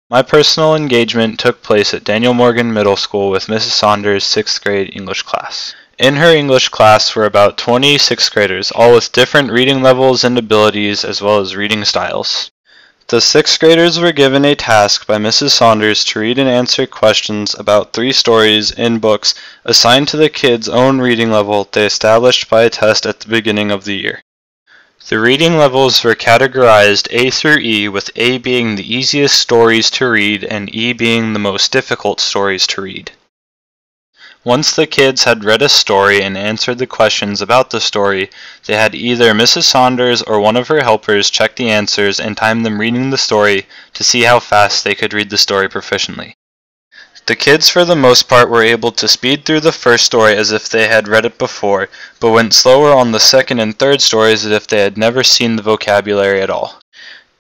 My personal engagement took place at Daniel Morgan Middle School with Mrs. Saunders' 6th grade English class. In her English class were about 20 6th graders, all with different reading levels and abilities as well as reading styles. The 6th graders were given a task by Mrs. Saunders to read and answer questions about 3 stories in books assigned to the kids' own reading level they established by a test at the beginning of the year. The reading levels were categorized A through E, with A being the easiest stories to read and E being the most difficult stories to read. Once the kids had read a story and answered the questions about the story, they had either Mrs. Saunders or one of her helpers check the answers and time them reading the story to see how fast they could read the story proficiently. The kids for the most part were able to speed through the first story as if they had read it before, but went slower on the second and third stories as if they had never seen the vocabulary at all.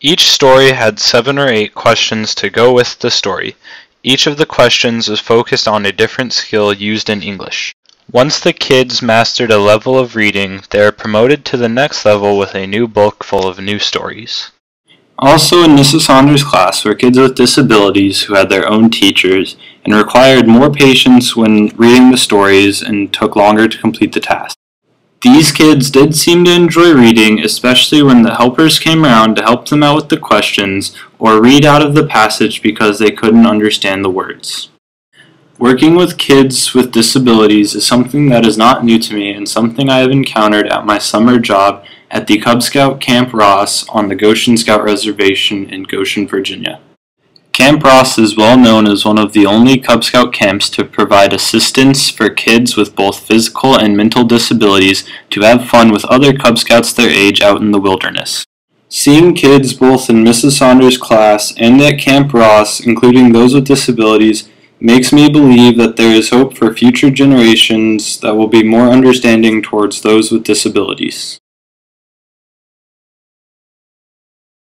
Each story had 7 or 8 questions to go with the story. Each of the questions was focused on a different skill used in English. Once the kids mastered a level of reading, they were promoted to the next level with a new book full of new stories. Also in Mrs. Saunders' class were kids with disabilities who had their own teachers and required more patience when reading the stories and took longer to complete the task. These kids did seem to enjoy reading, especially when the helpers came around to help them out with the questions or read out of the passage because they couldn't understand the words. Working with kids with disabilities is something that is not new to me and something I have encountered at my summer job at the Cub Scout Camp Ross on the Goshen Scout Reservation in Goshen, Virginia. Camp Ross is well known as one of the only Cub Scout camps to provide assistance for kids with both physical and mental disabilities to have fun with other Cub Scouts their age out in the wilderness. Seeing kids both in Mrs. Saunders' class and at Camp Ross, including those with disabilities, makes me believe that there is hope for future generations that will be more understanding towards those with disabilities.